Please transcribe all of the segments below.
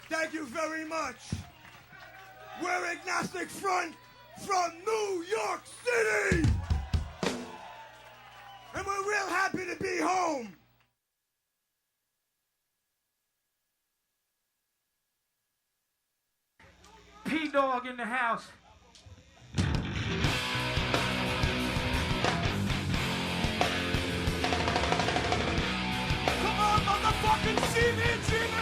Thank you very much. We're Agnostic Front from New York City. And we're real happy to be home. P-Dog in the house. Come on, motherfucking Cbgb!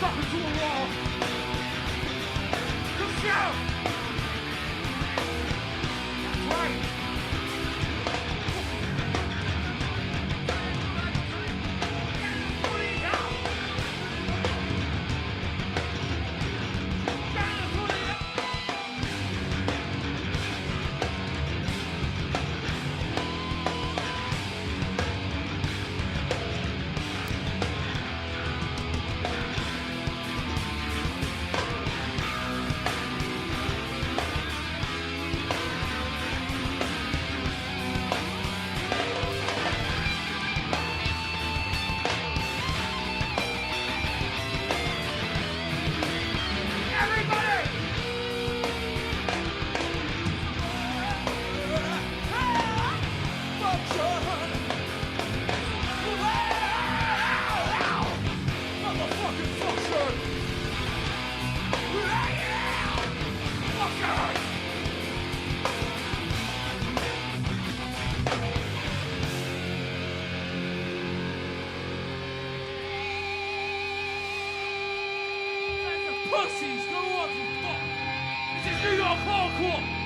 stuck into a wall. Just shout. That's right. Pussies, go on, you fuck! This is New York hardcore!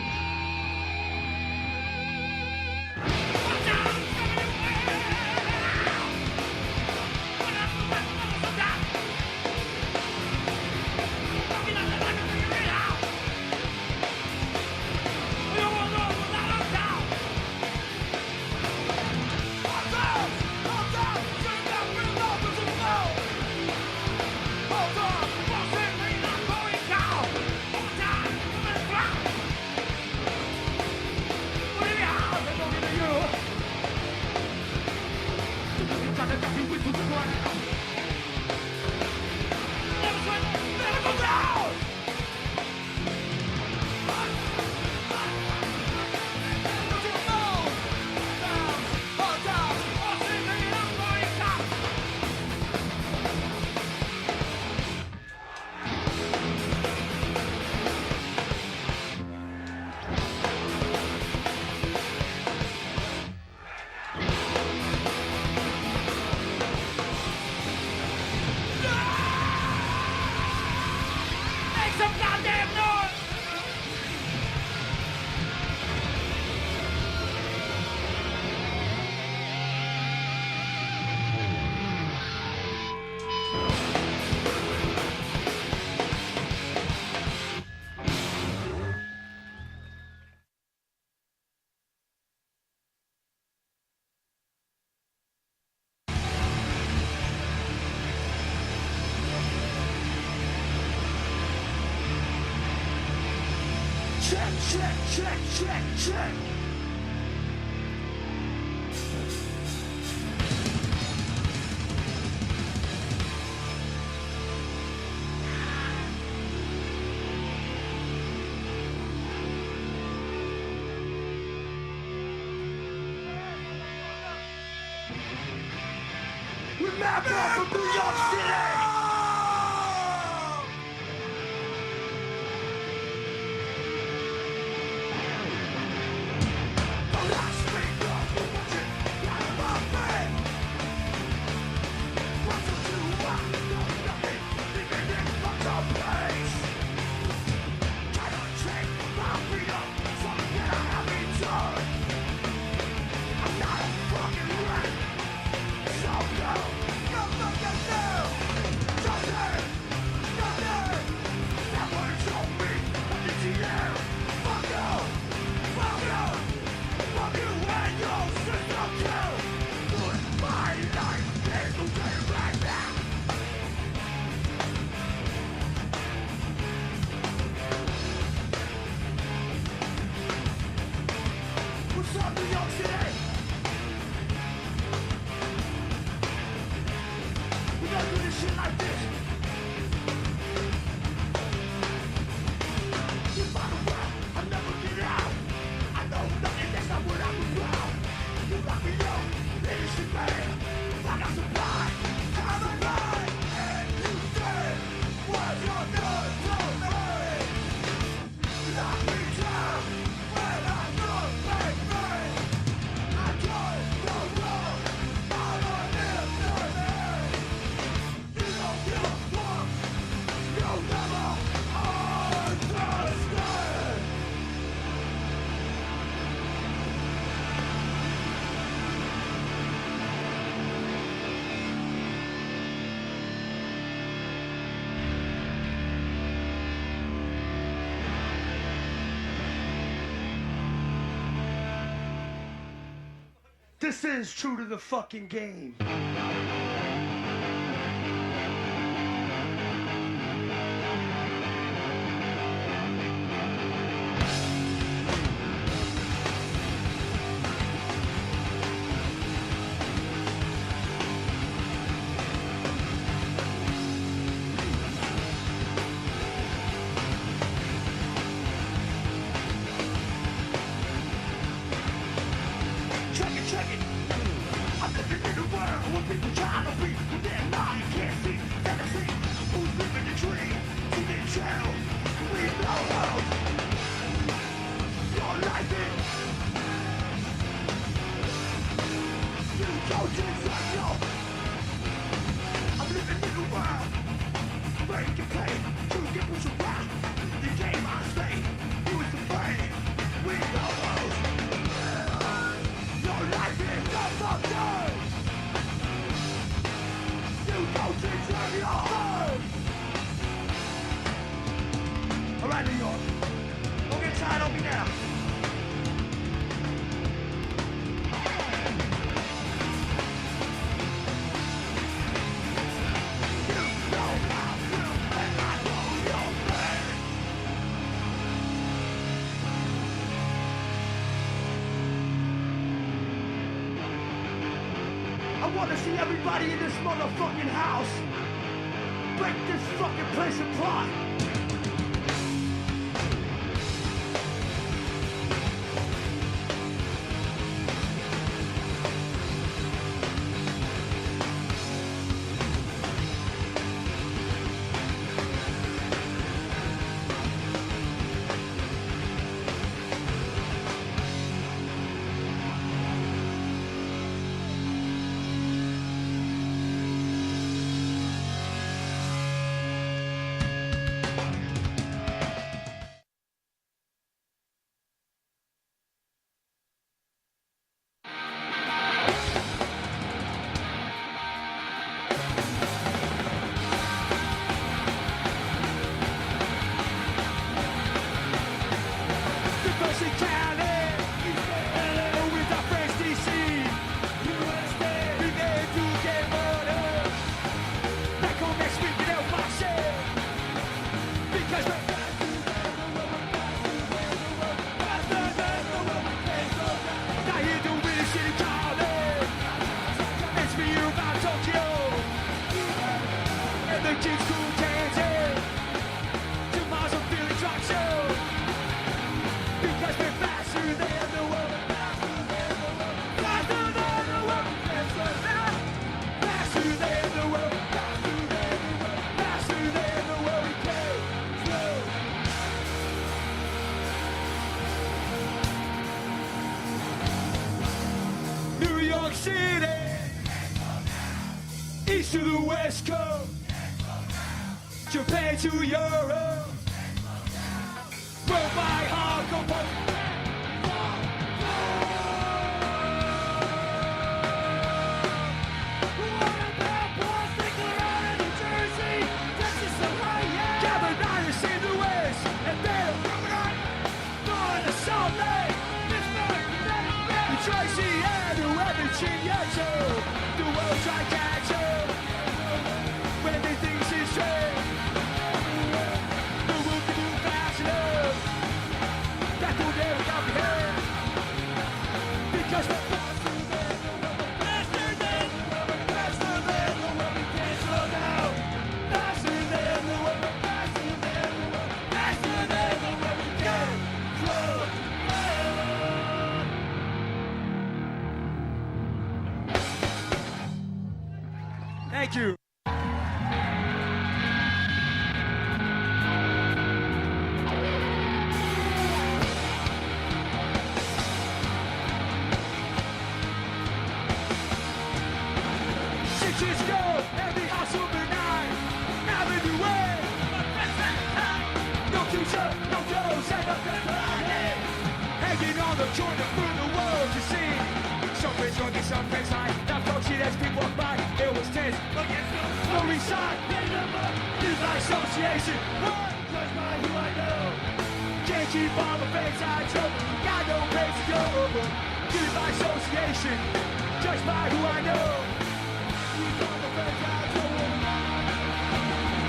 Check. Remember from New York City! Go, This is true to the fucking game. Check it. I'm living in a world where people try to be who they're not. You can't see, never see who's living the dream. See the channel, we know how your life is. You don't deserve your. I'm living in a world where you can pay to get what you want. The game I stay, you is afraid. We know how. Your life is not fucked up. You don't deserve your home. Alright, New York. Don't get tired of me now. You know how to, and I know your pain. I wanna see everybody in this motherfucking house break this fucking place apart. East to the West Coast, Japan to Europe, worldwide hardcore. The world try to catch up when everything is straight. The world can move fast enough. That will never comprehend. Because we're faster than the world, we can't slow down. Faster than the world, faster than the world, faster than the world, we can't slow down. Thank you. Six years ago, every house overnight, Avenue Way. No t-shirt, no clothes, and nothing flying. Hanging on the corner for the world to see. Some friends drunk and some friends high. That folk shit as people walk by. It was tense. No resign. Youth association. Judged by who I know. Can't keep all the face I choke. Got no place to go. Give it by association, judged by who I know.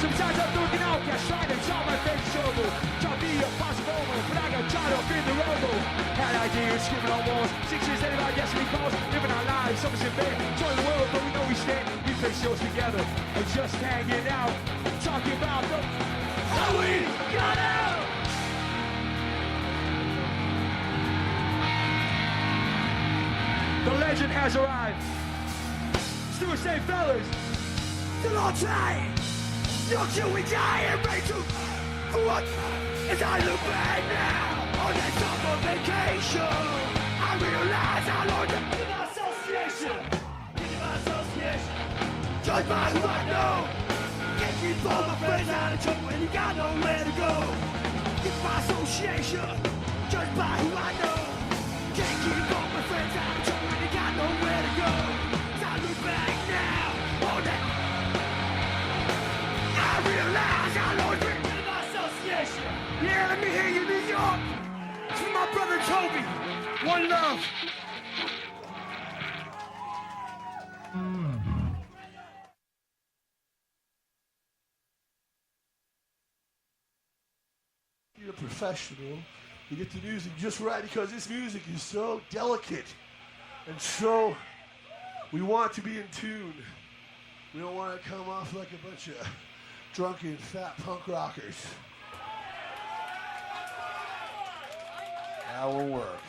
Sometimes I'm looking out, cash trying to tell my face trouble. Try to be a positive homo, but I got tied up in the rumble. Had ideas, screaming on walls. 6 years later, I guess we calls. Living our lives, some is in bed. Join the world, but we know we stand. We face shows together and just hanging out. Talking about the how we got out. The legend has arrived. Stuart say, fellas, still on time. Not till we die and ready to what? As I look back now on that summer vacation, I realize how long the association, judged by who I know. Can't keep all my friends out of trouble when you got nowhere to go. Get by association, judged by who I know. Can't keep all my friends out of trouble when you got nowhere to go. As I look back now on that, I realize how long it's been in my association. Yeah, let me hear you, New York. It's for my brother Toby. One love. You're a professional. You get the music just right because this music is so delicate and so we want to be in tune. We don't want to come off like a bunch of drunken fat punk rockers. That won't work.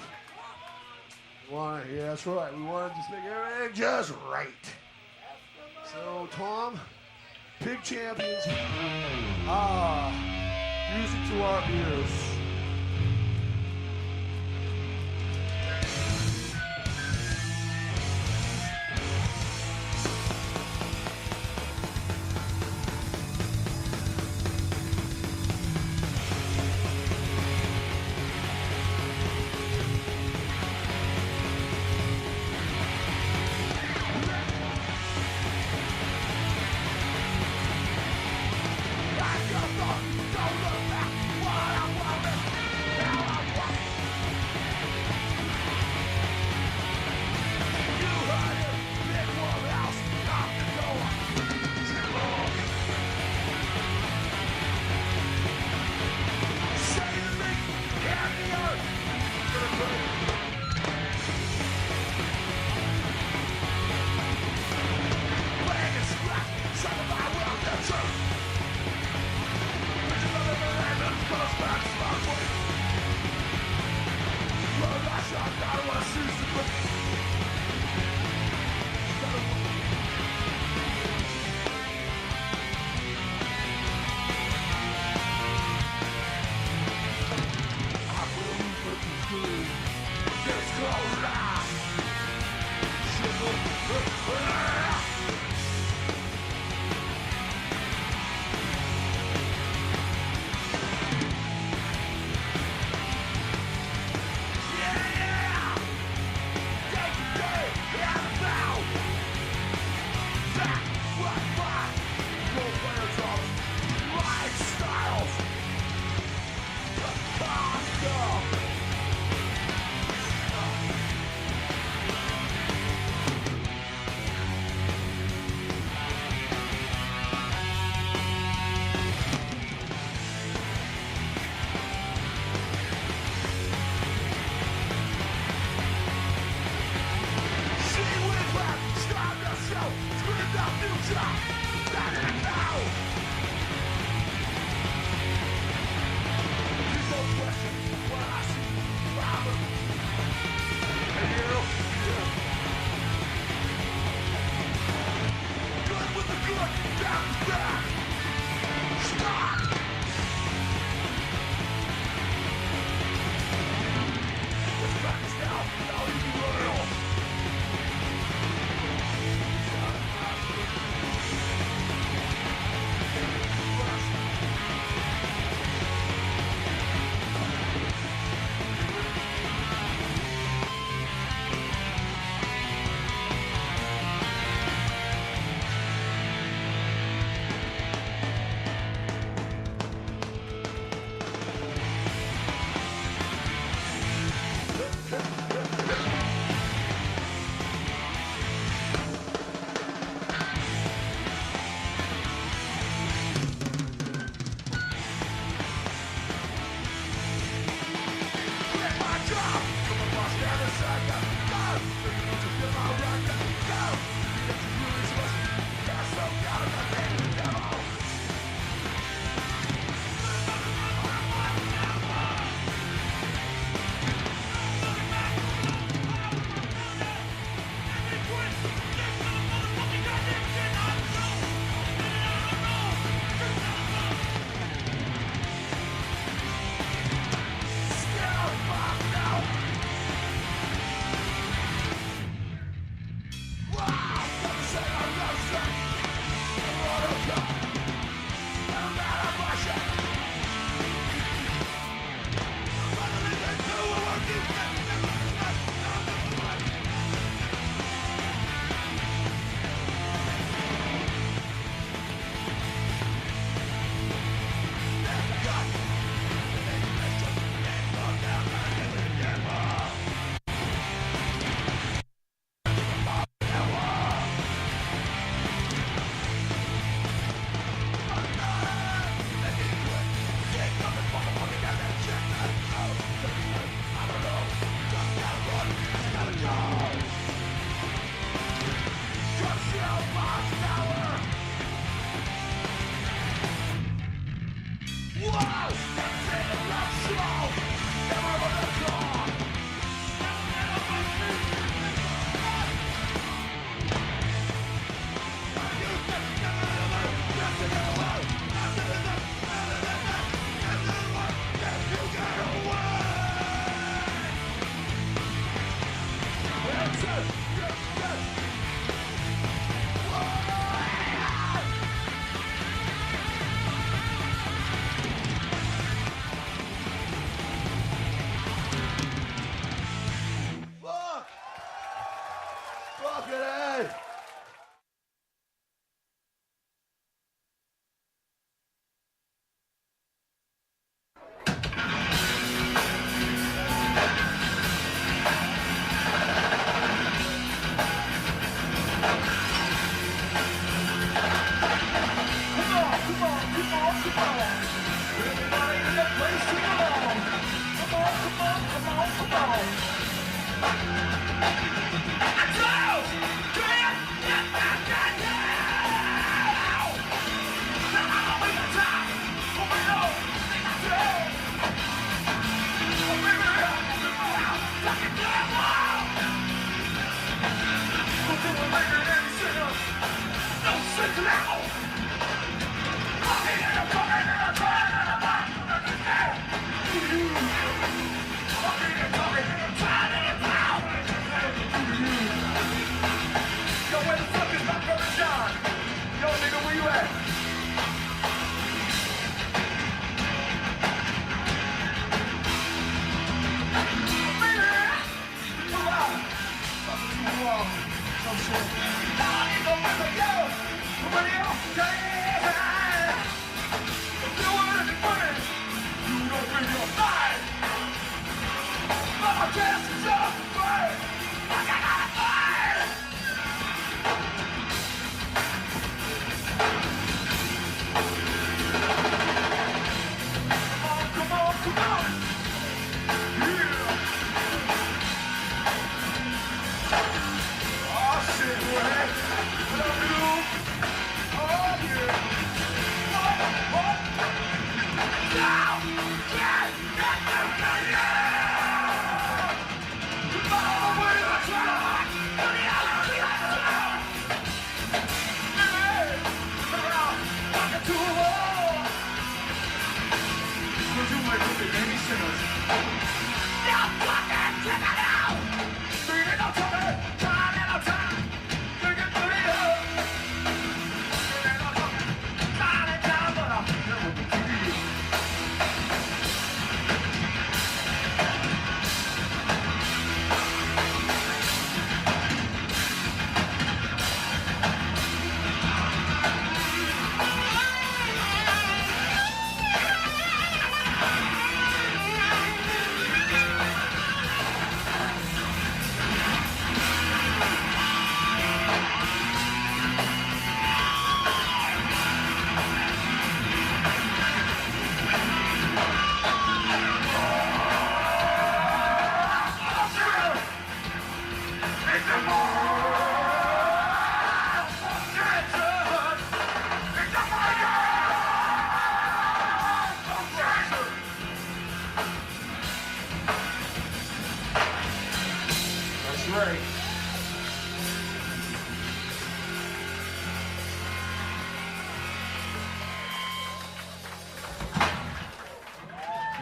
Yeah, that's right. We want to just make everything just right. So, Tom, Pig Champions. Music to our ears.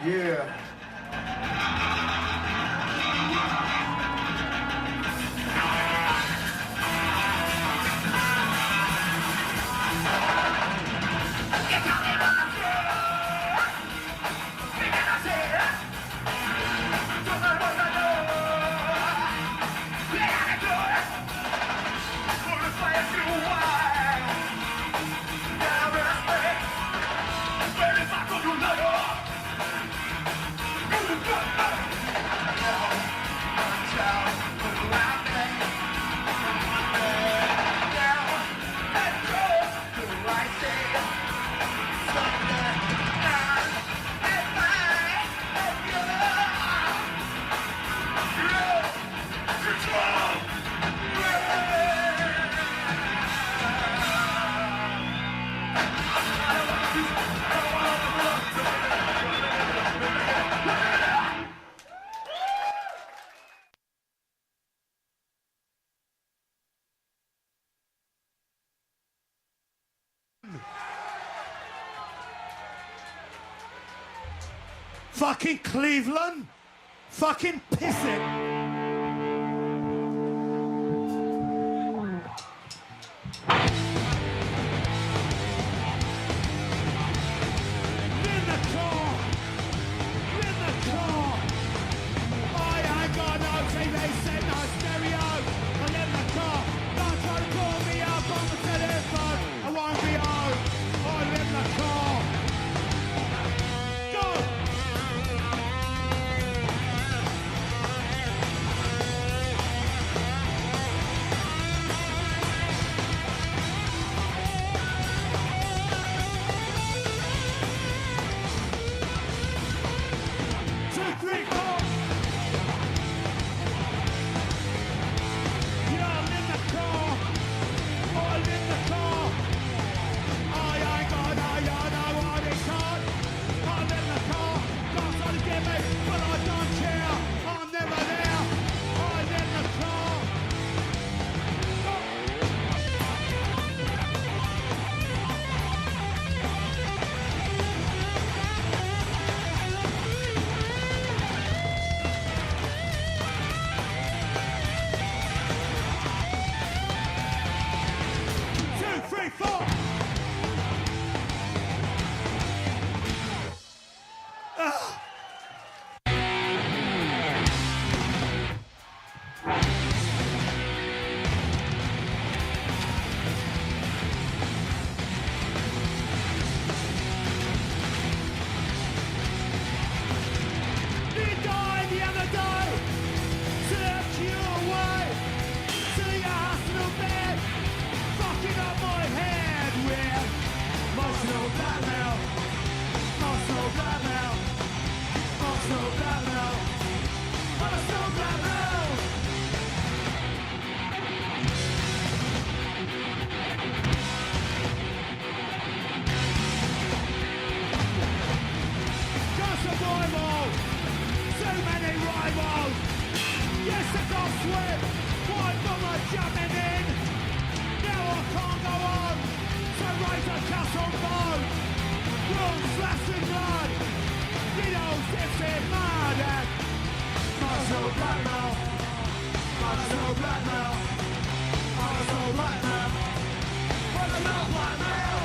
Yeah. Fucking Cleveland. Fucking piss it. In the car. In the car. I ain't got no TV set, no stereo. I'm in the car. Don't try to call me up on the telephone. I won't be home. I'm in the car. Go! 2, 3, 4. Yeah, I'm in the car. I'm in the car. I ain't got no, you know what it's on. I'm in the car. Don't try to get me, but I don't care. I'm never there. I'm in the car. Two, three, four. You died the other day. Took you away to your hospital bed. Fucking up my head with emotional blackmail. Emotional blackmail. Emotional blackmail. Emotional blackmail. Just survival. Too many rivals. Yes, I got sweat. Why bother jumping in? Now I can't go on. So raise a castle bone. Blood, flesh and blood. Needles, it's in mud. And muscle blackmail. Muscle blackmail. Muscle blackmail. Muscle blackmail.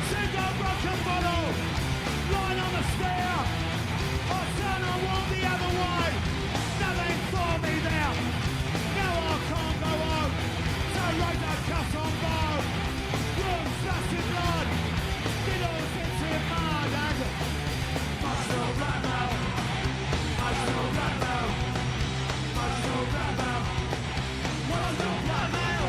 Single broken bottle, lying on the stair. I turn and walk the other way. Nothing for me there. Now I can't go on. So raise a cuss on bone. Blood, flesh and blood. Needles into mud and muscle blackmail. Muscle blackmail. Muscle blackmail. Muscle blackmail.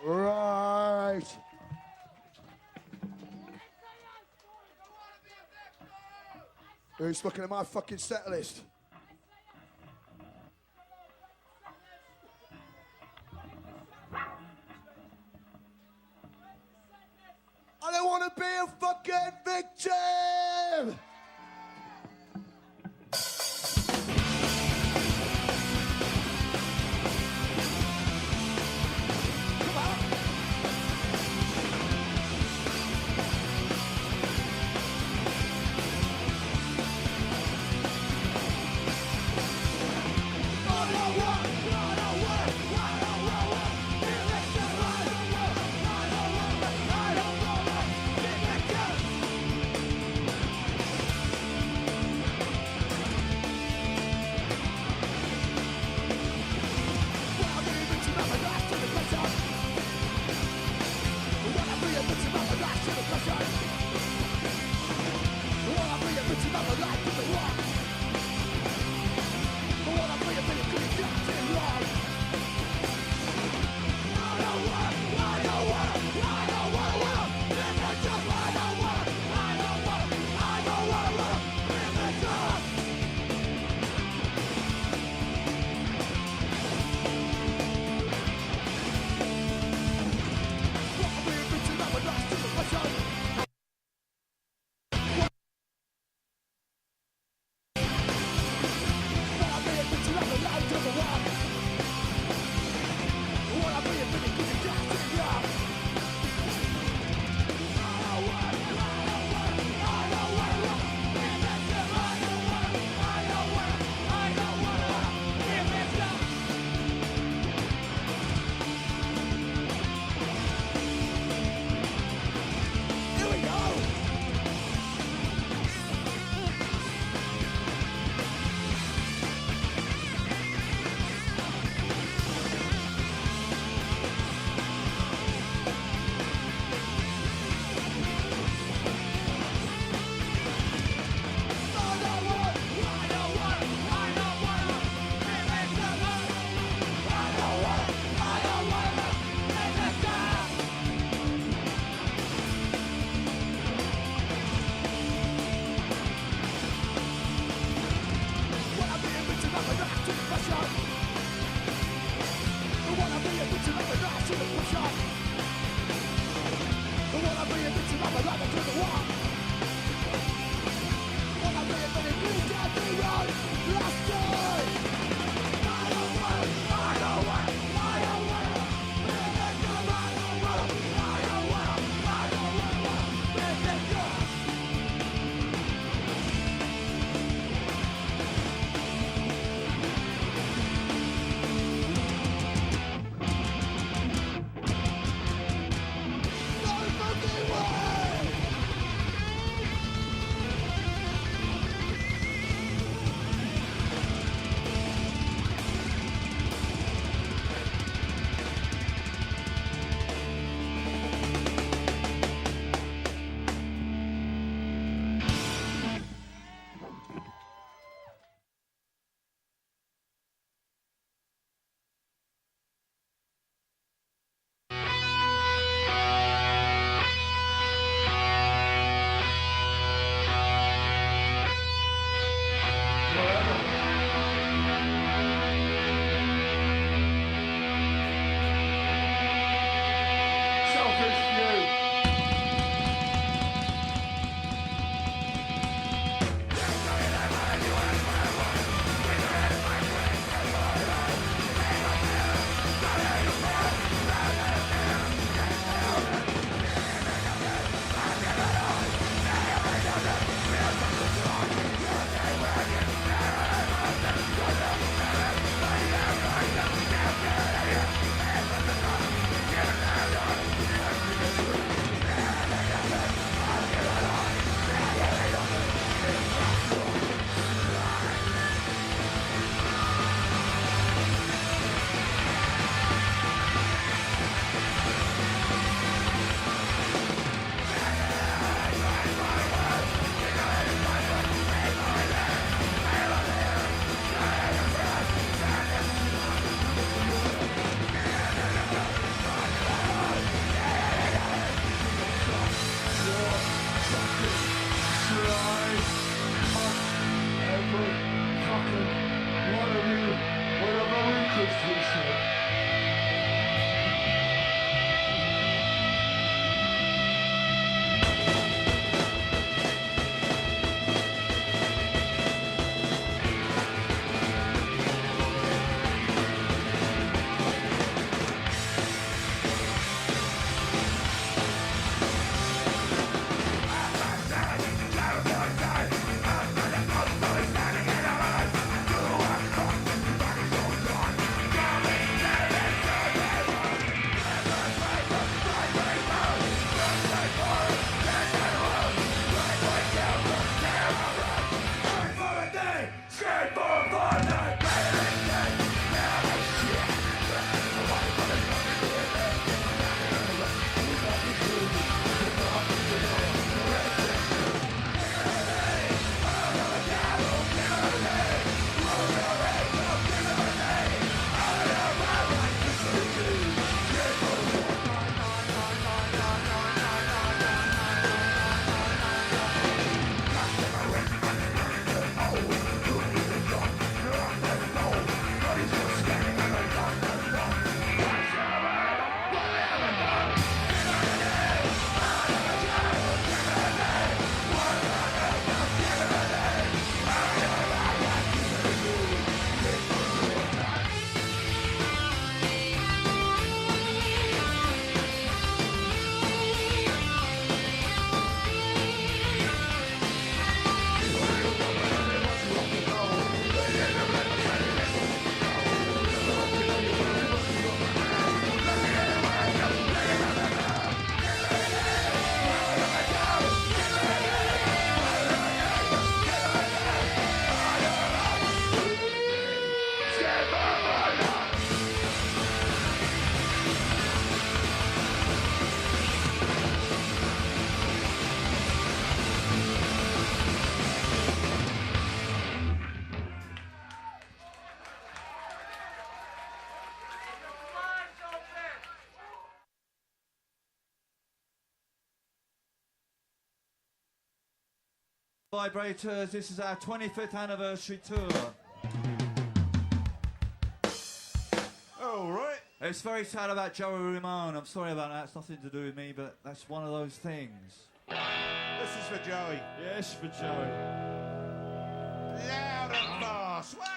Right. Who's looking at my fucking set list? I don't want to be a fucking victim! Vibrators, this is our 25th anniversary tour. All right. It's very sad about Joey Ramone. I'm sorry about that. It's nothing to do with me, but that's one of those things. This is for Joey. Yes, for Joey. Loud and fast. What?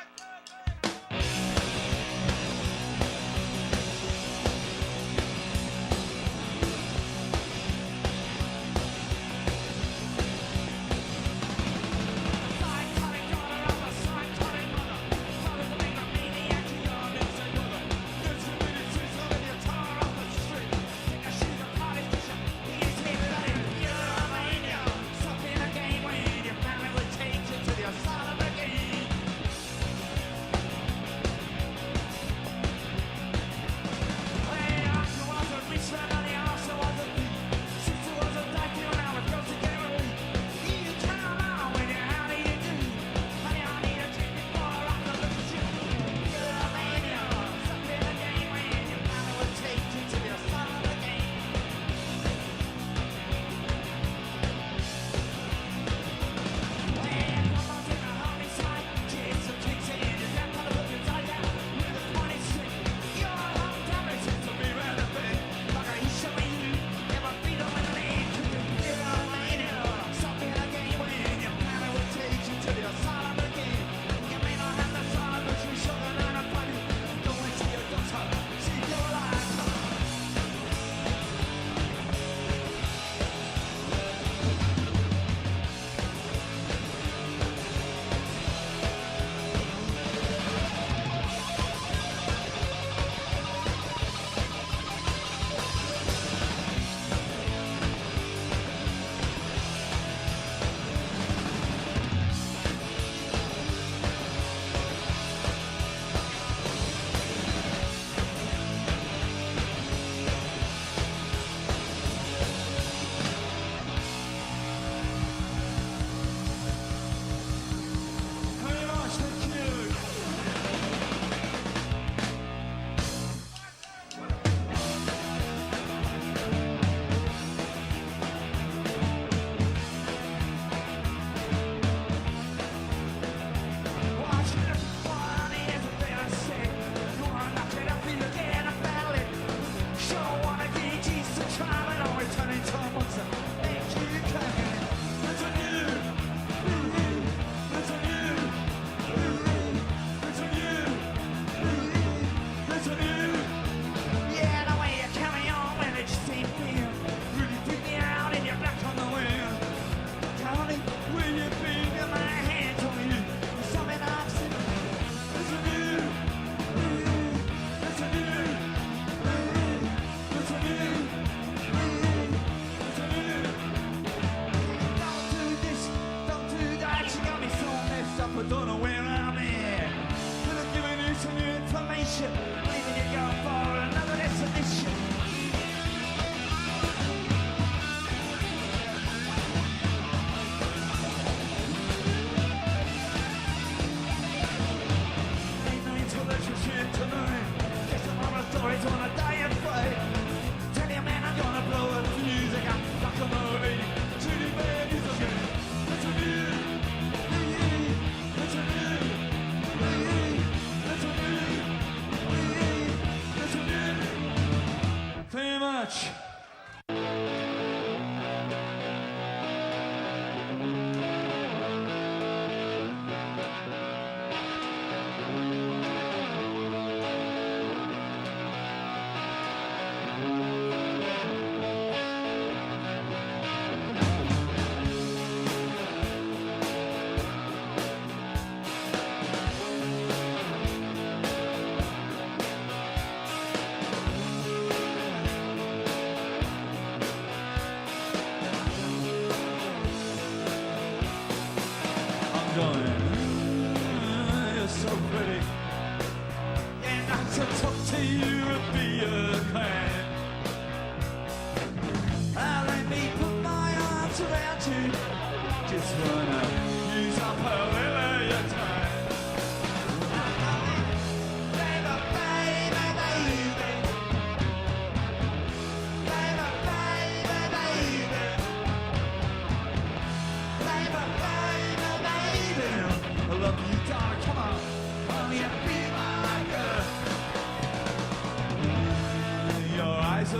Baby,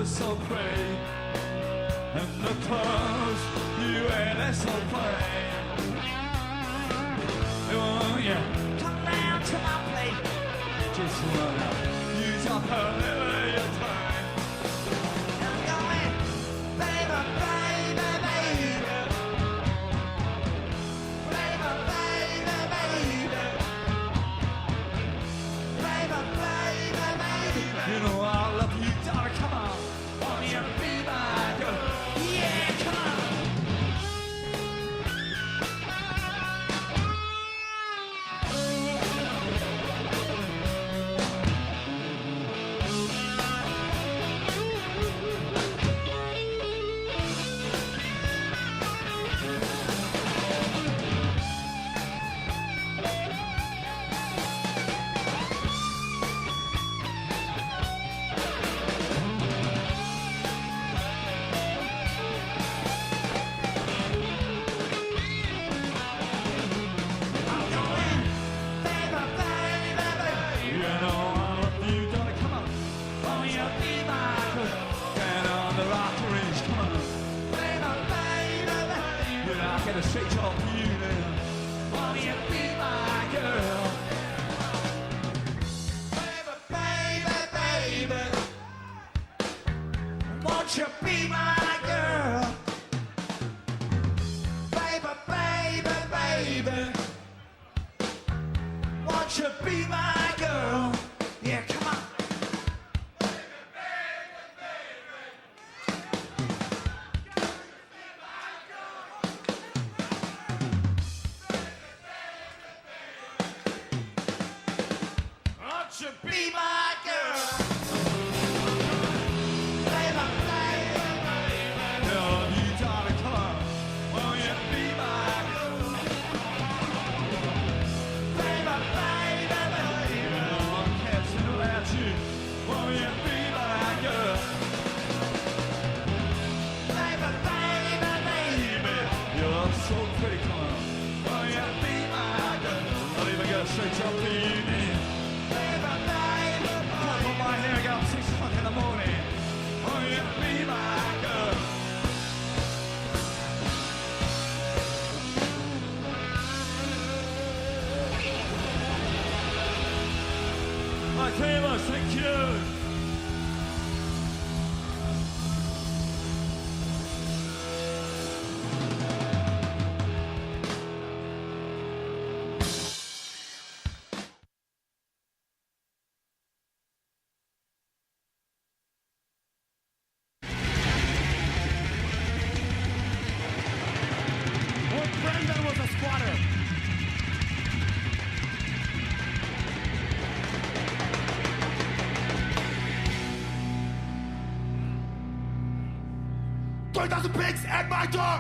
are so pretty, and the clothes you wear, they're so pretty. Oh yeah, come round to my place. Just wanna use up a little of your time. I'm going, baby, baby, baby. Baby, baby, baby. Baby, baby, baby. You know I love you, darling, come on. Want me to be my girl? Yeah, come on. Straight talk to you now. Won't you be my girl? Baby, baby, baby. Won't you be my girl? Baby, baby, baby. Won't you be my girl? Yeah, come on. Be my girl. Baby, baby, baby. Love you, darling, come on. Won't you be my girl? Baby, baby, baby. I'm catching about you. Won't you be my girl? Baby, baby, baby. You're so pretty, come on. Won't you be my girl? I'll even go straight up to you now. My hair got 6 o'clock in the morning. Oh, you be my girl. I tell you what, thank you. Brendan was a squatter. $20,000 pigs at my door.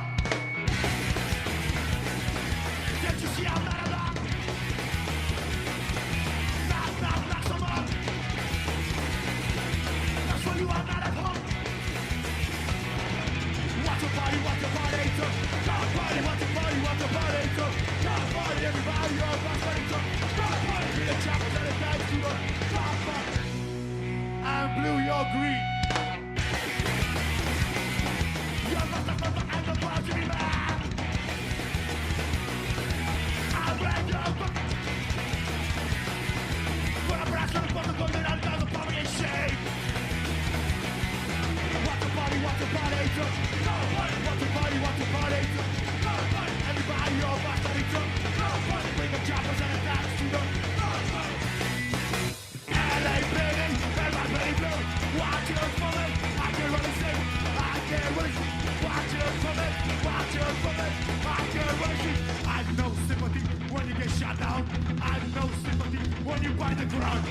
Can't you see I'm not alone? Knock, knock, knock some more. That's when you are not at home. Watch a party, watch a party, God party, watch a party, watch a party, God party, everybody, you're a boss party, God party, be the choppers and the guys to the God party. I'm blue, you're green. You're not the mother and the boss to be mad. I'm red, you're but I'm brass on the bottom, going out of the party and shame. Watch a party, God party, watch a party, God party, everybody, you're a boss party, God party, bring the choppers and the guys to the God party. LA baby, everybody play blue. Watch it from it, I can't really sing, I can't really sing. Watch it from it, watch it from it, I can't really sing. I have no sympathy when you get shot down. I have no sympathy when you find the ground.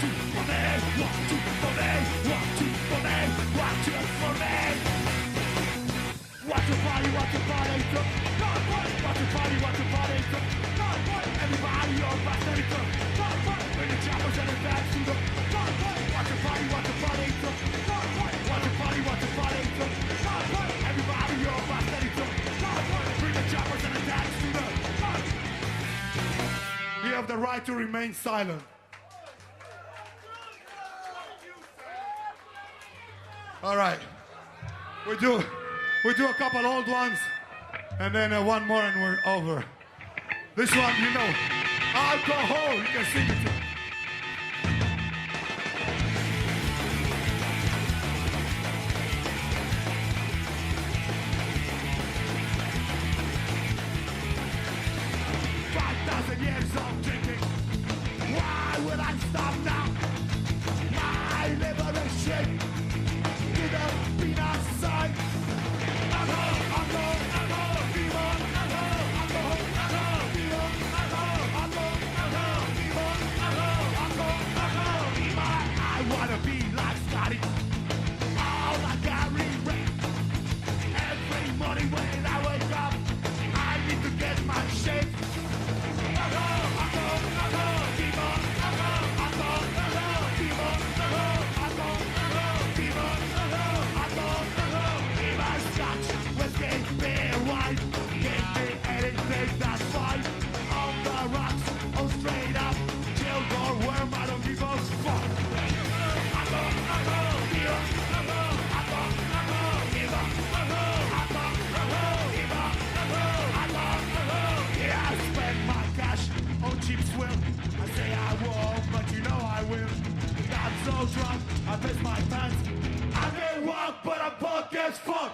Two for me, one, two for me, one, two for me, watch it for me. Watch a party, God party, watch a party, God party, everybody, you're a boss party, God party, bring the choppers and the bags to the God party, watch a party, God party, watch a party, God party, everybody, you're a boss party, God party, bring the choppers and the bags to the God party. You have the right to remain silent. All right. We do a couple old ones, and then one more, and we're over. This one, you know, alcohol. You can sing it. Years of drinking. Why would I stop now? My liberation didn't be not sight. I wanna be like Scotty. All I carry rain. Every morning when I wake up, I need to get my shape. That's fine. On the rocks, oh straight up, chill or worm, I don't give a fuck. Yeah, I spend my cash on cheap swill. I say I won't, but you know I will. I'm so drunk, I piss my pants. I may walk, but I'm punk as fuck.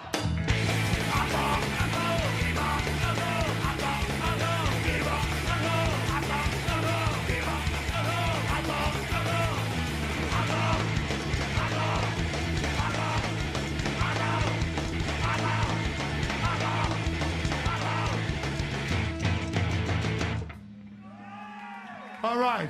All right.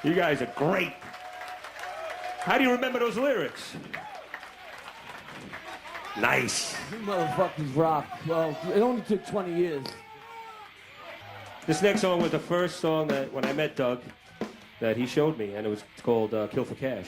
You guys are great. How do you remember those lyrics? Nice. You motherfuckers rock. Well, it only took 20 years. This next song was the first song that, when I met Doug, that he showed me, and it was called Kill for Cash.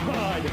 God.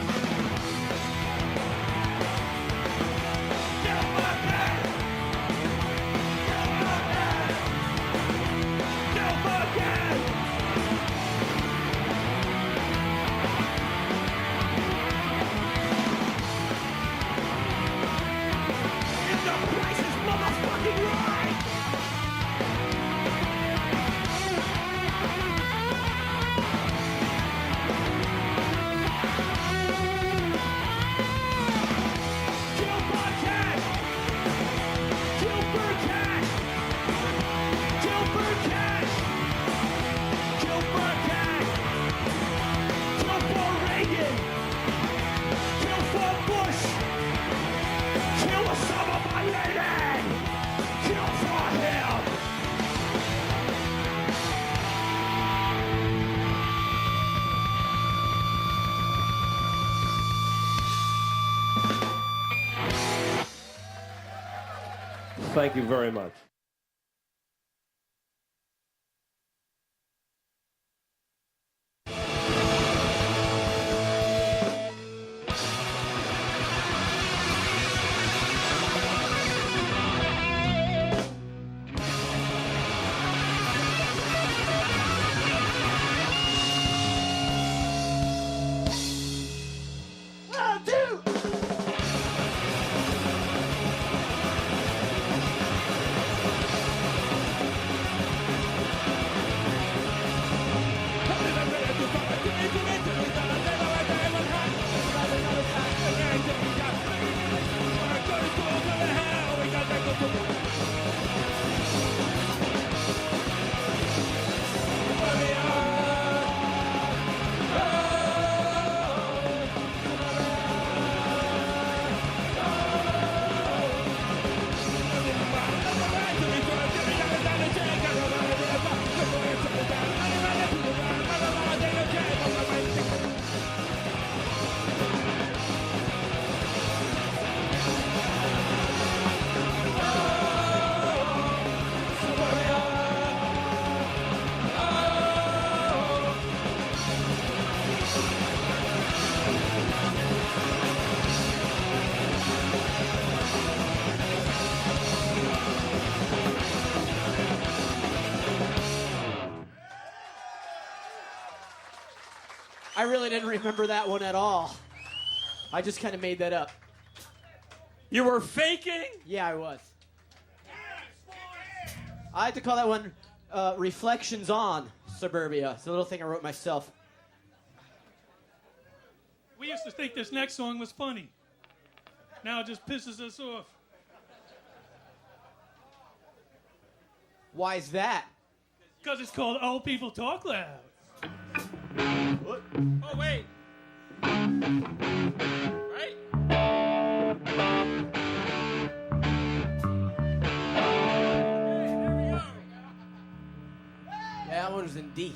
Thank you very much. I really didn't remember that one at all. I just kind of made that up. You were faking? Yeah, I was. I had to call that one Reflections on Suburbia. It's a little thing I wrote myself. We used to think this next song was funny. Now it just pisses us off. Why is that? Because it's called Old People Talk Loud. What? Oh, wait. Right? Yeah, that one was in D.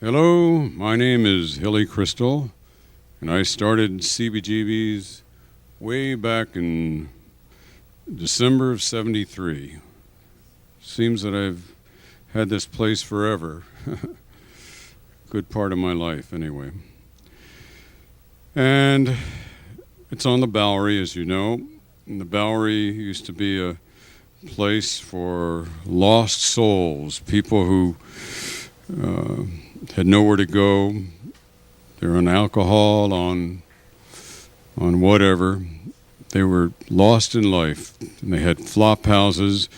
Hello, my name is Hilly Crystal, and I started Cbgb's way back in December of '73. Seems that I've had this place forever. Good part of my life, anyway. And it's on the Bowery, as you know. And the Bowery used to be a place for lost souls, people who had nowhere to go. They're on alcohol, on whatever. They were lost in life. And they had flop houses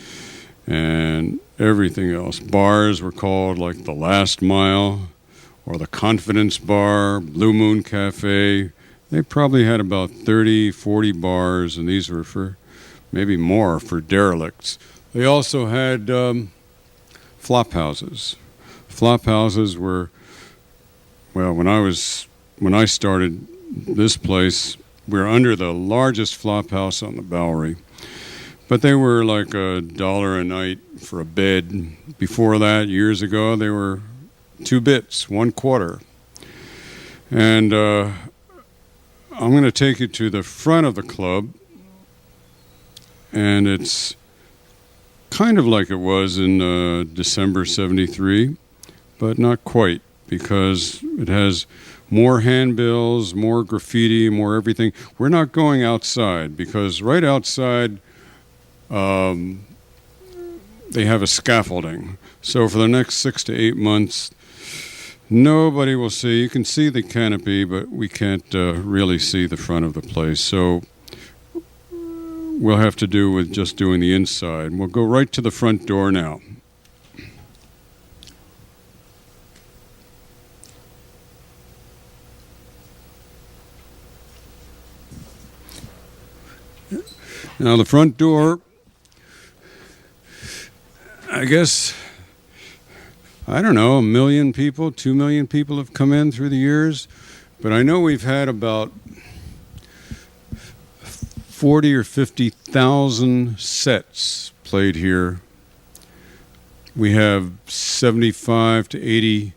and everything else. Bars were called like the Last Mile or the Confidence Bar, Blue Moon Cafe. They probably had about 30, 40 bars, and these were for maybe more for derelicts. They also had flop houses. Flop houses were, well, when I started this place, we were under the largest flop house on the Bowery. But they were like $1 a night for a bed. Before that, years ago, they were 2 bits, 1 quarter. And I'm going to take you to the front of the club, and it's kind of like it was in December '73, but not quite, because it has more handbills, more graffiti, more everything. We're not going outside, because right outside they have a scaffolding. So for the next 6 to 8 months, nobody will see. You can see the canopy, but we can't really see the front of the place. So we'll have to do with just doing the inside. We'll go right to the front door now. Now the front door, I guess, I don't know, 1 million people, 2 million people have come in through the years, but I know we've had about 40 or 50,000 sets played here. We have 75 to 80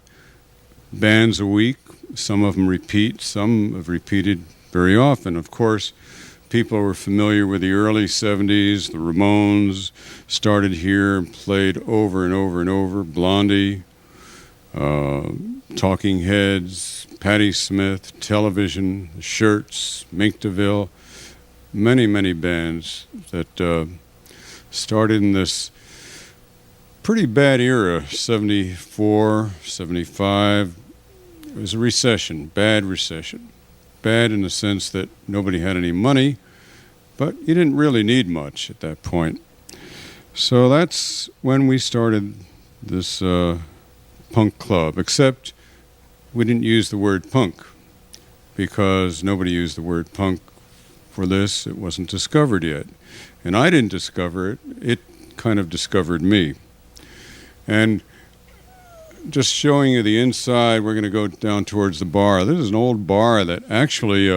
bands a week. Some of them repeat, some have repeated very often. Of course, people were familiar with the early 70s. The Ramones started here and played over and over and over. Blondie, Talking Heads, Patti Smith, Television, The Shirts, Mink DeVille. Many, many bands that started in this pretty bad era, 74, 75. It was a recession, bad recession. Bad in the sense that nobody had any money, but you didn't really need much at that point. So that's when we started this punk club, except we didn't use the word punk because nobody used the word punk for this. It wasn't discovered yet. And I didn't discover it. It kind of discovered me. And just showing you the inside, we're going to go down towards the bar. This is an old bar that actually,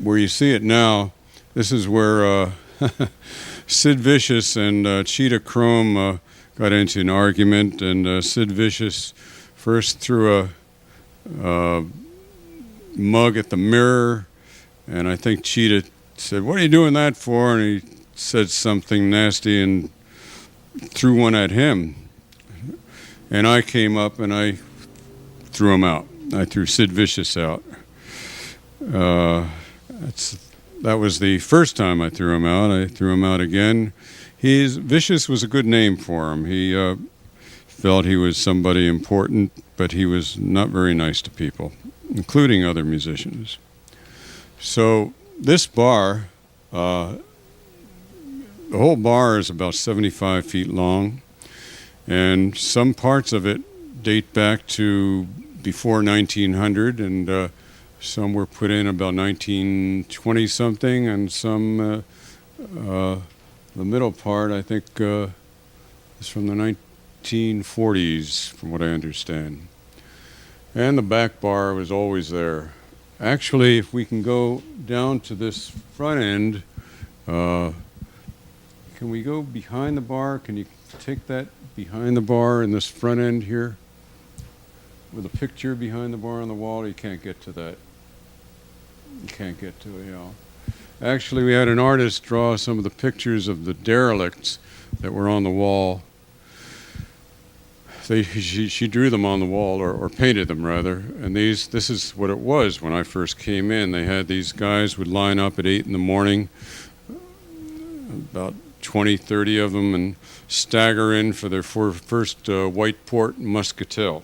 where you see it now, this is where Sid Vicious and Cheetah Chrome got into an argument, and Sid Vicious first threw a mug at the mirror, and I think Cheetah said, "What are you doing that for?" And he said something nasty and threw one at him. And I came up and I threw him out. I threw Sid Vicious out. That was the first time I threw him out. I threw him out again. Vicious was a good name for him. He felt he was somebody important, but he was not very nice to people, including other musicians. So this bar, the whole bar is about 75 feet long. And some parts of it date back to before 1900, and some were put in about 1920-something, and some, the middle part, I think, is from the 1940s, from what I understand. And the back bar was always there. Actually, if we can go down to this front end, can we go behind the bar? Can you take that behind the bar in this front end here? with a picture behind the bar on the wall. You can't get to that. You can't get to it, you know. Actually, we had an artist draw some of the pictures of the derelicts that were on the wall. She drew them on the wall, or painted them rather. And this is what it was when I first came in. They had these guys would line up at 8 in the morning, about 20, 30 of them, and stagger in for their first white port and muscatel.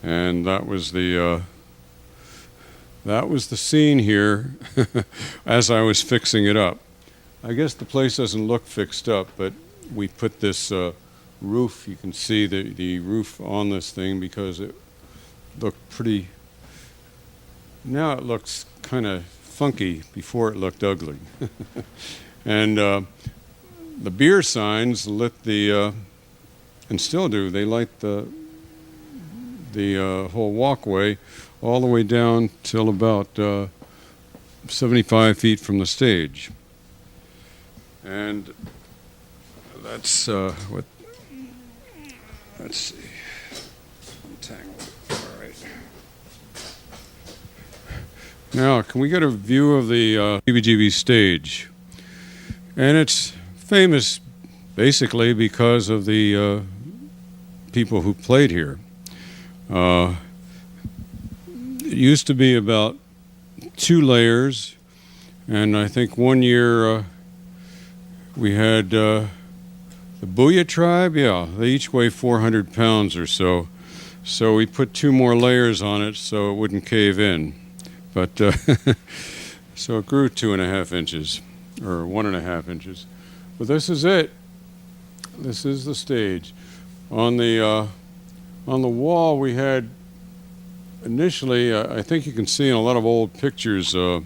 And that was the scene here as I was fixing it up. I guess the place doesn't look fixed up, but we put this roof. You can see the roof on this thing because it looked pretty. Now it looks kind of funky. Before it looked ugly. And the beer signs lit the, and still do, they light the whole walkway all the way down till about 75 feet from the stage. And that's what, let's see, untangle. All right. Now, can we get a view of the Cbgb stage? And it's famous basically because of the people who played here. It used to be about 2 layers, and I think one year we had the Booyah tribe. Yeah, they each weigh 400 pounds or so. So we put 2 more layers on it so it wouldn't cave in. But so it grew 2.5 inches. Or 1.5 inches. But this is it. This is the stage. On the wall we had initially, I think you can see in a lot of old pictures, things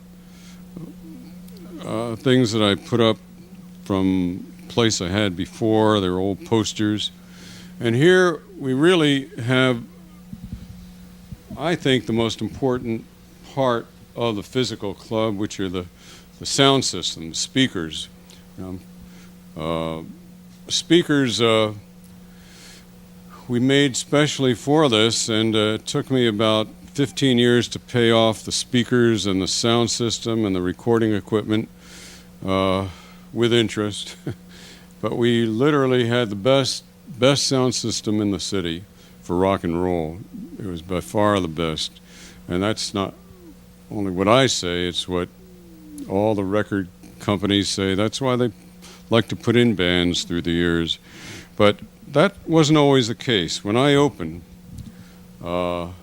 that I put up from place I had before. They were old posters. And here we really have, I think, the most important part of the physical club, which are the sound system, the speakers. Speakers we made specially for this, and it took me about 15 years to pay off the speakers and the sound system and the recording equipment with interest. But we literally had the best sound system in the city for rock and roll. It was by far the best. And that's not only what I say, it's what all the record companies say. That's why they like to put in bands through the years. But that wasn't always the case. When I opened, on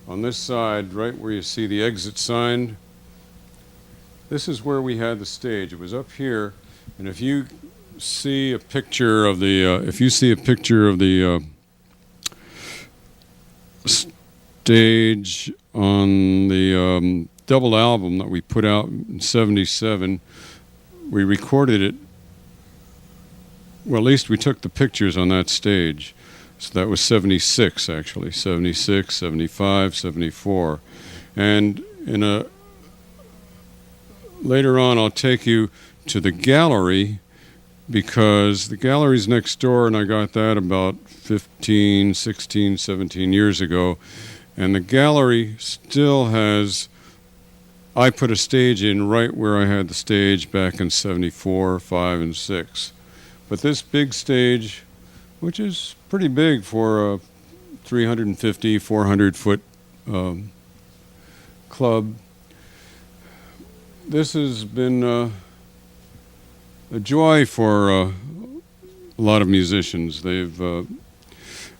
this side, right where you see the exit sign, this is where we had the stage. It was up here, and if you see a picture of the stage on the double album that we put out in '77, we recorded it. Well, at least we took the pictures on that stage. So that was 76, actually. 76, 75, 74. And later on, I'll take you to the gallery, because the gallery's next door, and I got that about 15, 16, 17 years ago. And the gallery still has, I put a stage in right where I had the stage back in 74, 5, and 6. But this big stage, which is pretty big for a 350, 400-foot club, this has been a joy for a lot of musicians. They've and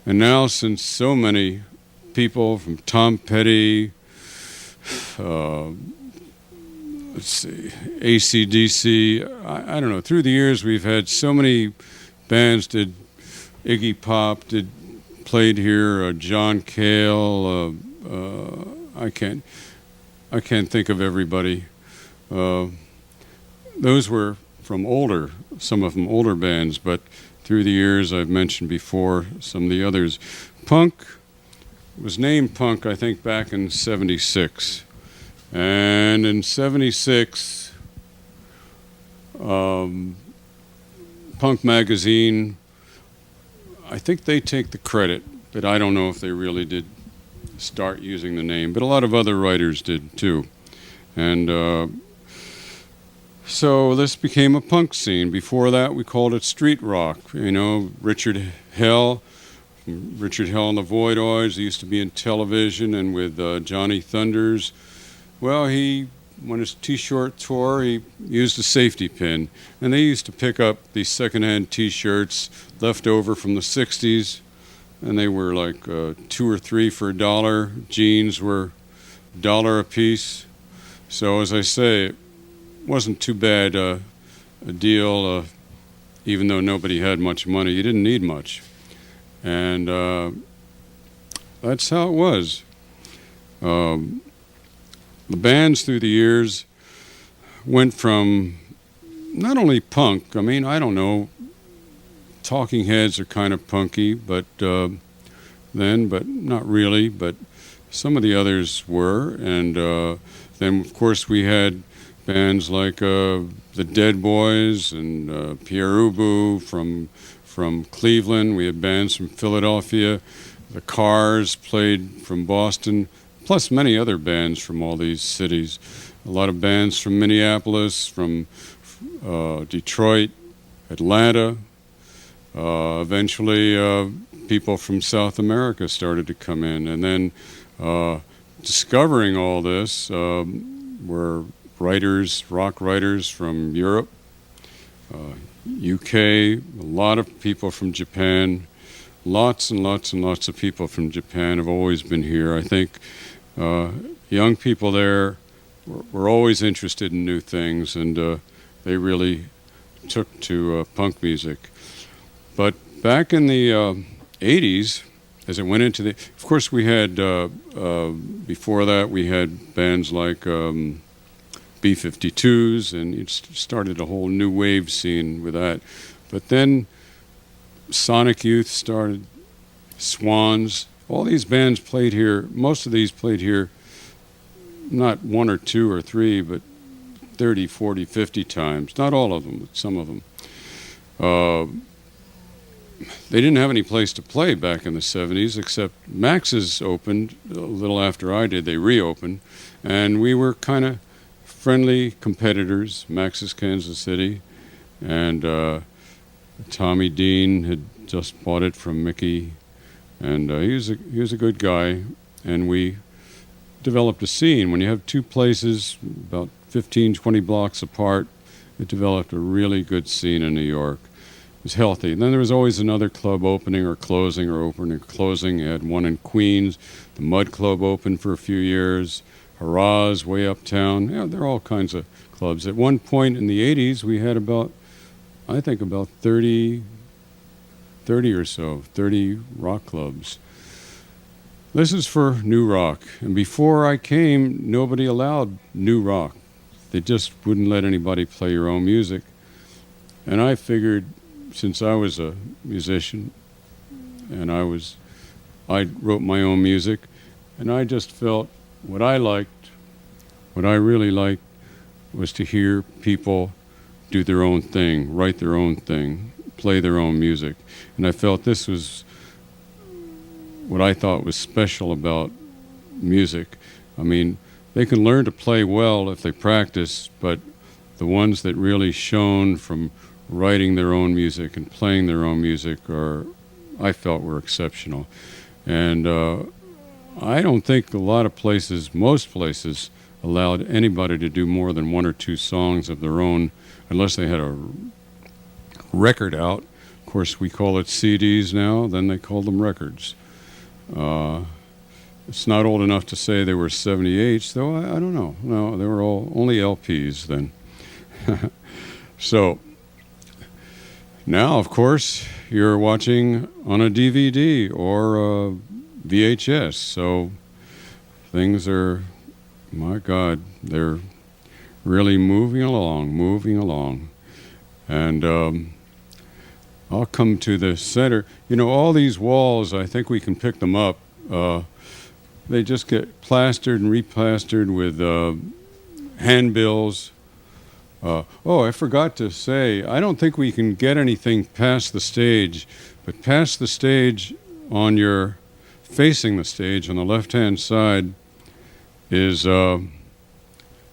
now, since so many people, from Tom Petty, let's see, AC/DC, I don't know, through the years we've had so many bands. Did Iggy Pop played here, John Cale, I can't think of everybody. Those were from some of them older bands, but through the years I've mentioned before some of the others. Punk was named Punk, I think, back in '76. And in '76, Punk magazine, I think they take the credit, but I don't know if they really did start using the name, but a lot of other writers did too. And so this became a punk scene. Before that, we called it street rock. You know, Richard Hell and the Voidoids. He used to be in television and with Johnny Thunders. Well, when his T-shirt tore, he used a safety pin. And they used to pick up these secondhand T-shirts left over from the 60s. And they were like 2 or 3 for $1. Jeans were $1 a piece. So as I say, it wasn't too bad a deal, even though nobody had much money. You didn't need much. And that's how it was. The bands through the years went from not only punk, I mean, I don't know, Talking Heads are kind of punky, but but not really, but some of the others were. And then, of course, we had bands like the Dead Boys and Pierre Ubu from Cleveland. We had bands from Philadelphia. The Cars played from Boston, plus many other bands from all these cities. A lot of bands from Minneapolis, from Detroit, Atlanta. Eventually, people from South America started to come in. And then discovering all this were rock writers from Europe, UK, a lot of people from Japan. Lots and lots and lots of people from Japan have always been here. I think young people there were always interested in new things, and they really took to punk music. But back in the 80s, as it went into of course we had, before that we had bands like B-52s, and it started a whole new wave scene with that. But then Sonic Youth started, Swans, all these bands played here. Most of these played here not 1 or 2 or 3, but 30, 40, 50 times. Not all of them, but some of them. They didn't have any place to play back in the 70s, except Max's opened a little after I did. They reopened, and we were kind of friendly competitors. Max's Kansas City, and Tommy Dean had just bought it from Mickey, and he was a good guy, and we developed a scene. When you have two places about 15, 20 blocks apart, it developed a really good scene in New York. It was healthy. And then there was always another club opening or closing or opening or closing. You had one in Queens. The Mud Club opened for a few years. Hurrah's way uptown. Yeah, there are all kinds of clubs. At one point in the 80s, we had about 30 or so, 30 rock clubs. This is for new rock. And before I came, nobody allowed new rock. They just wouldn't let anybody play your own music. And I figured, since I was a musician and I wrote my own music, and I just felt what I really liked was to hear people do their own thing, write their own thing, play their own music. And I felt this was what I thought was special about music. I mean, they can learn to play well if they practice, but the ones that really shone from writing their own music and playing their own music I felt were exceptional. And I don't think a lot of places, most places, allowed anybody to do more than 1 or 2 songs of their own unless they had a record out. Of course, we call it CDs now, then they call them records. It's not old enough to say they were 78s, though I don't know. No, they were only LPs then. So now, of course, you're watching on a DVD or a VHS, so things are, my God, they're really moving along. And I'll come to the center. You know, all these walls, I think we can pick them up. They just get plastered and replastered with handbills. I forgot to say, I don't think we can get anything past the stage, but past the stage on your facing the stage on the left-hand side is the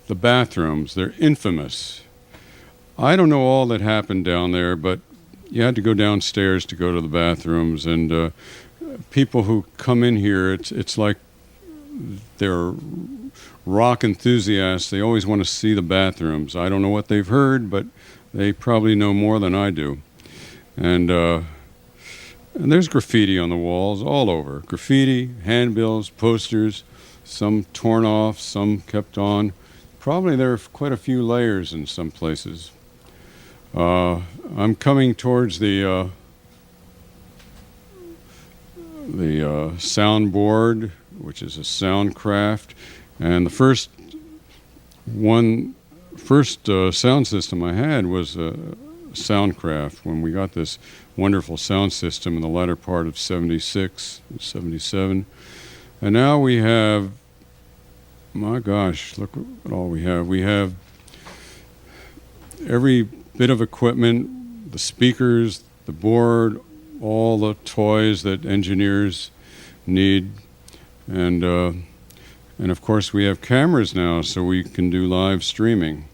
bathrooms. They're infamous. I don't know all that happened down there, but you had to go downstairs to go to the bathrooms, and people who come in here, it's like they're rock enthusiasts. They always want to see the bathrooms. I don't know what they've heard, but they probably know more than I do. And there's graffiti on the walls all over. Graffiti, handbills, posters, some torn off, some kept on. Probably there are quite a few layers in some places. I'm coming towards the soundboard, which is a Soundcraft, and the first sound system I had was a Soundcraft when we got this wonderful sound system in the latter part of 76, 77. And now we have, my gosh, look at all we have. We have every bit of equipment, the speakers, the board, all the toys that engineers need. And of course we have cameras now, so we can do live streaming.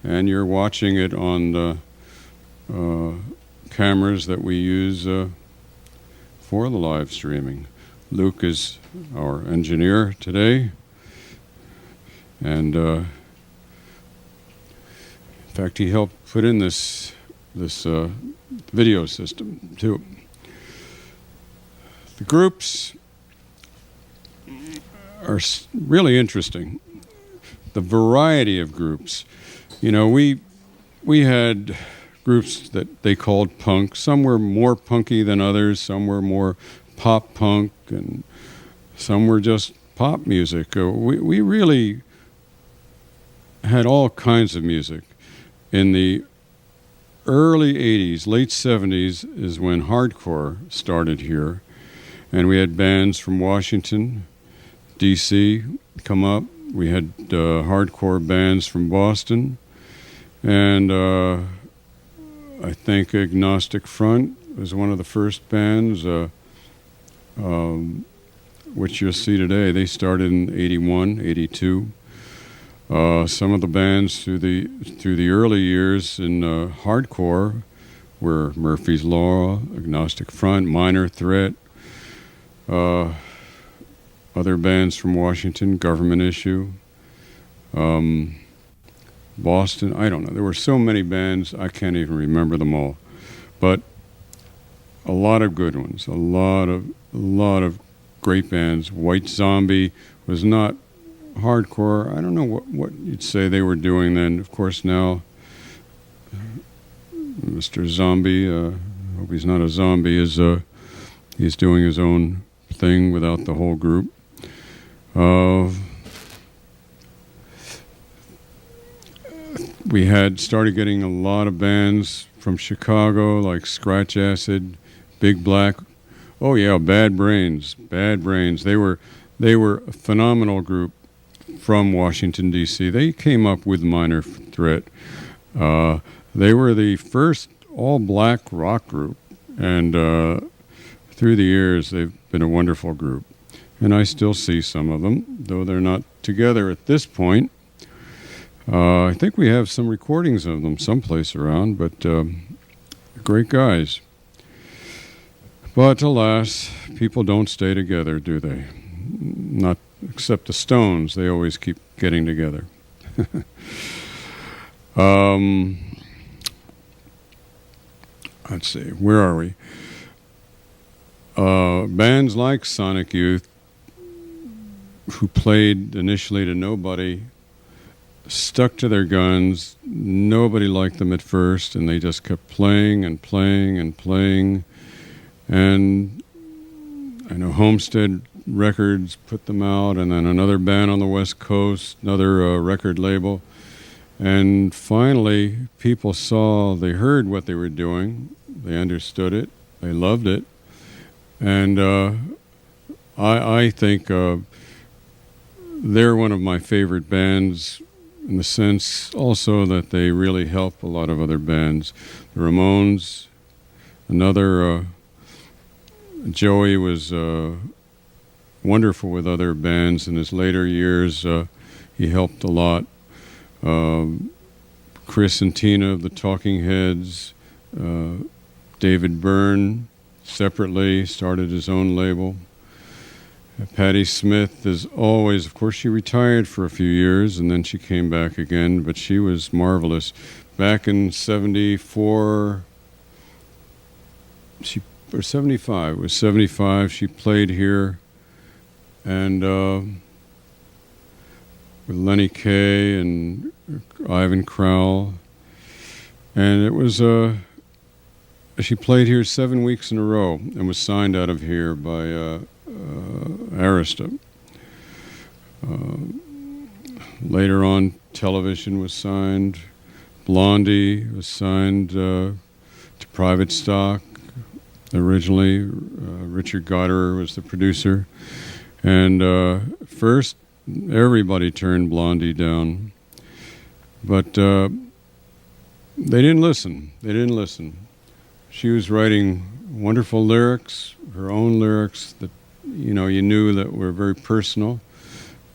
And you're watching it on the cameras that we use for the live streaming. Luke is our engineer today. And in fact, he helped put in this video system too. The groups are really interesting. The variety of groups. You know, we had groups that they called punk. Some were more punky than others. Some were more pop punk, and some were just pop music. We really had all kinds of music. In the early 80s, late 70s is when hardcore started here. And we had bands from Washington, D.C. come up. We had hardcore bands from Boston. And I think Agnostic Front was one of the first bands, which you'll see today. They started in 81, 82. Some of the bands through the early years in hardcore were Murphy's Law, Agnostic Front, Minor Threat. Other bands from Washington, Government Issue, Boston, I don't know. There were so many bands, I can't even remember them all. But a lot of good ones, a lot of great bands. White Zombie was not hardcore. I don't know what you'd say they were doing then. Of course, now Mr. Zombie, I hope he's not a zombie, he's doing his own thing without the whole group. We had started getting a lot of bands from Chicago, like Scratch Acid, Big Black. Oh yeah, Bad Brains. They were a phenomenal group from Washington D.C. They came up with Minor Threat. They were the first all-black rock group, and through the years they've been a wonderful group. And I still see some of them, though they're not together at this point. I think we have some recordings of them someplace around, but great guys. But alas, people don't stay together, do they? Not except the Stones. They always keep getting together. Let's see, where are we? Bands like Sonic Youth, who played initially to nobody, stuck to their guns. Nobody liked them at first, and they just kept playing and playing and playing. And I know Homestead Records put them out, and then another band on the West Coast, another record label. And finally, people they heard what they were doing, they understood it, they loved it. And I think they're one of my favorite bands, in the sense also that they really help a lot of other bands. The Ramones, another, Joey was wonderful with other bands. In his later years, he helped a lot. Chris and Tina of the Talking Heads, David Byrne separately started his own label. Patti Smith is always, of course, she retired for a few years and then she came back again, but she was marvelous. Back in 74, or 75, it was 75, she played here, and with Lenny Kaye and Ivan Crowell, and it was she played here 7 weeks in a row and was signed out of here by Arista. Later on, Television was signed. Blondie was signed to Private Stock. Originally, Richard Goddard was the producer. And first, everybody turned Blondie down. But they didn't listen. They didn't listen. She was writing wonderful lyrics, her own lyrics that, you know, you knew that were very personal.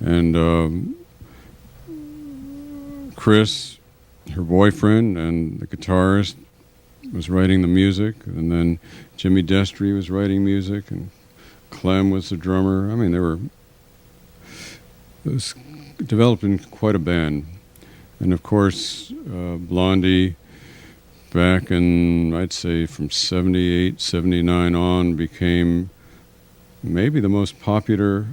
And Chris, her boyfriend, and the guitarist was writing the music. And then Jimmy Destry was writing music, and Clem was the drummer. I mean, it was developing quite a band. And of course, Blondie, back in, I'd say, from 78, 79 on, became maybe the most popular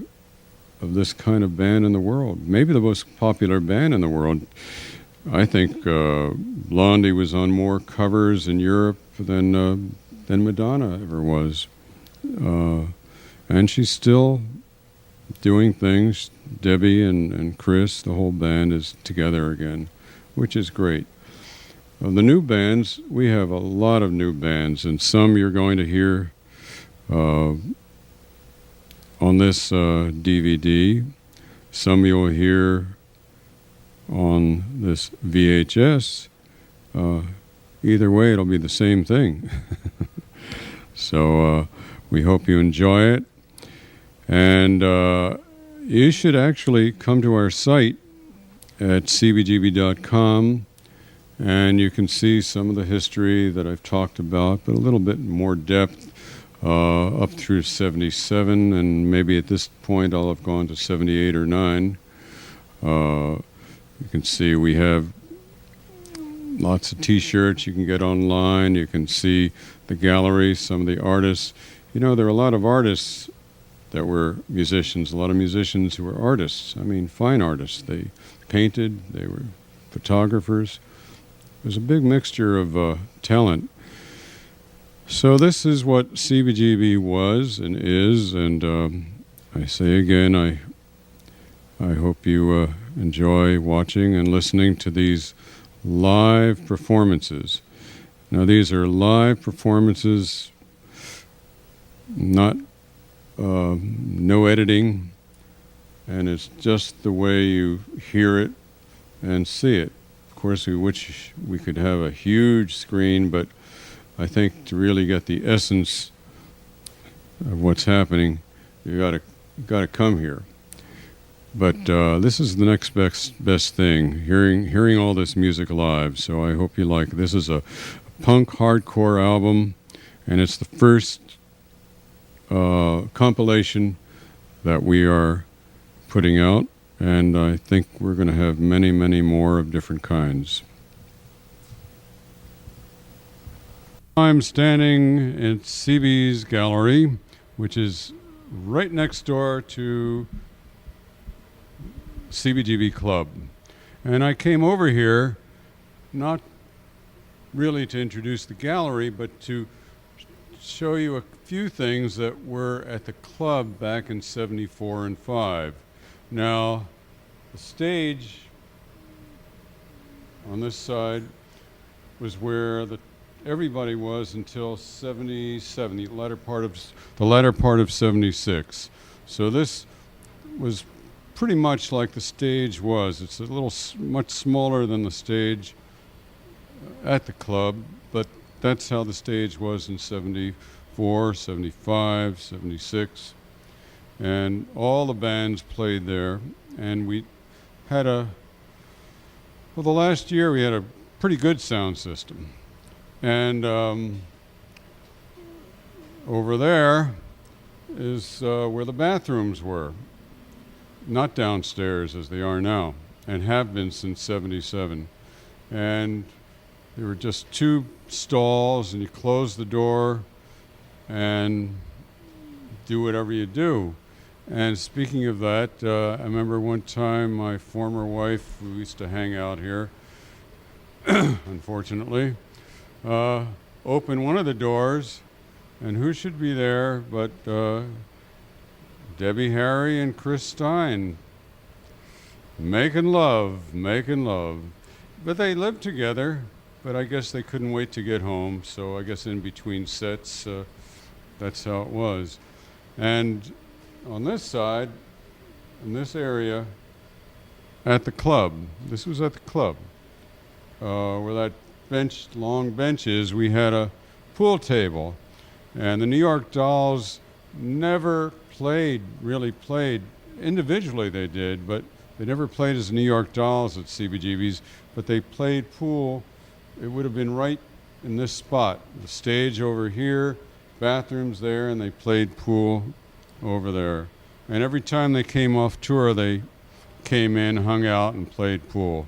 of this kind of band in the world. Maybe the most popular band in the world. I think Blondie was on more covers in Europe than Madonna ever was. And she's still doing things. Debbie and Chris, the whole band is together again, which is great. The new bands, we have a lot of new bands, and some you're going to hear on this DVD. Some you'll hear on this VHS. Either way, it'll be the same thing. So we hope you enjoy it. And you should actually come to our site at cbgb.com, and you can see some of the history that I've talked about, but a little bit more depth up through 77, and maybe at this point I'll have gone to 78 or 9. You can see we have lots of T-shirts you can get online. You can see the gallery, some of the artists. You know, there are a lot of artists that were musicians, a lot of musicians who were artists. I mean, fine artists. They painted, they were photographers. There's a big mixture of talent. So this is what Cbgb was and is, and I say again, I hope you enjoy watching and listening to these live performances. Now, these are live performances, not no editing, and it's just the way you hear it and see it. Of course, we wish we could have a huge screen, but I think to really get the essence of what's happening, you got to come here. But this is the next best thing, hearing all this music live. So I hope you like it. This is a punk hardcore album, and it's the first compilation that we are putting out, and I think we're going to have many, many more of different kinds. I'm standing at CB's gallery, which is right next door to CBGB Club. And I came over here not really to introduce the gallery, but to show you a few things that were at the club back in 74 and 5. Now, the stage on this side was where everybody was until 77, the latter part of 76. So this was pretty much like the stage was. It's a little much smaller than the stage at the club, but that's how the stage was in 74, 75, 76. and all the bands played there. And we had the last year we had a pretty good sound system. And over there is where the bathrooms were. Not downstairs as they are now, and have been since '77. And there were just two stalls, and you close the door and do whatever you do. And speaking of that, I remember one time my former wife, who used to hang out here, unfortunately, opened one of the doors, and who should be there but Debbie Harry and Chris Stein making love. But they lived together, but I guess they couldn't wait to get home, so I guess in between sets, that's how it was. And on this side, in this area, at the club, this was at the club, where that long bench is, we had a pool table. And the New York Dolls never really played. Individually they did, but they never played as New York Dolls at Cbgb's, but they played pool. It would have been right in this spot. The stage over here, bathrooms there, and they played pool over there. And every time they came off tour, they came in, hung out, and played pool.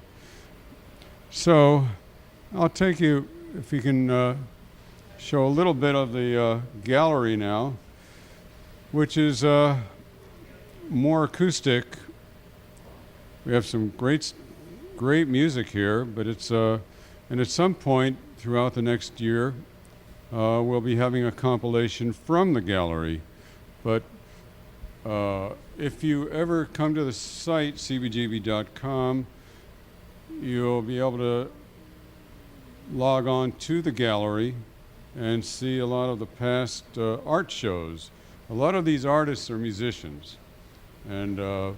So I'll take you, if you can show a little bit of the gallery now, which is more acoustic. We have some great music here, but it's and at some point throughout the next year, we'll be having a compilation from the gallery. But if you ever come to the site, cbgb.com, you'll be able to log on to the gallery and see a lot of the past art shows. A lot of these artists are musicians, and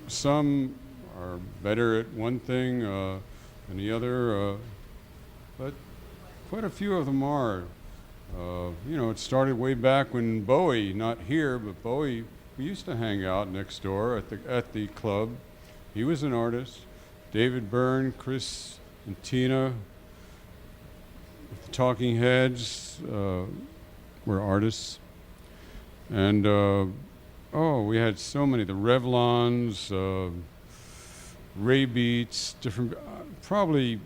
some are better at one thing than the other, but quite a few of them are. It started way back when Bowie, not here, but Bowie, we used to hang out next door at the club. He was an artist. David Byrne, Chris and Tina, the Talking Heads were artists. And, we had so many, the Revlons, Ray Beats, different, probably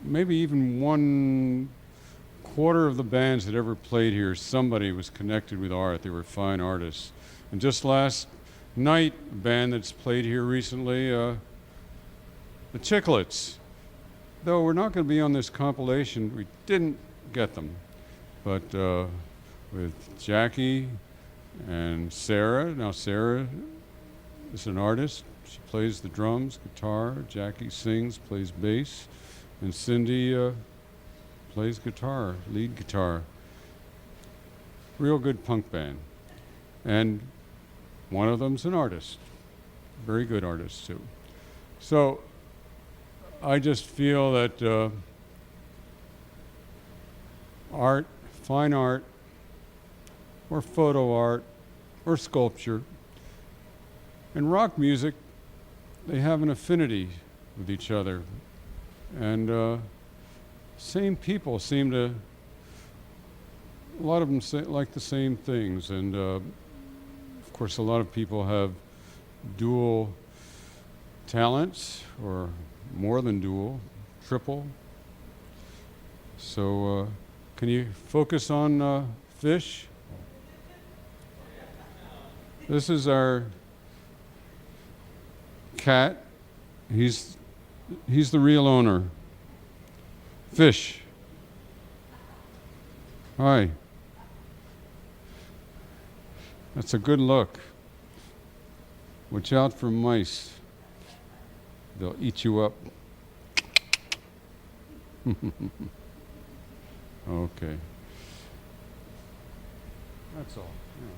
maybe even 1/4 of the bands that ever played here, somebody was connected with art. They were fine artists. And just last night, a band that's played here recently, the Chicklets. Though we're not going to be on this compilation, we didn't get them. But with Jackie and Sarah, now Sarah is an artist. She plays the drums, guitar. Jackie sings, plays bass. And Cindy plays guitar, lead guitar. Real good punk band. And one of them's an artist. Very good artist, too. So I just feel that art, fine art, or photo art, or sculpture, and rock music, they have an affinity with each other. And same people seem to, a lot of them like the same things. And of course, a lot of people have dual talents, or more than dual, triple. So can you focus on Fish? This is our cat. He's the real owner. Fish. Hi. That's a good look. Watch out for mice. They'll eat you up. Okay. That's all. Yeah.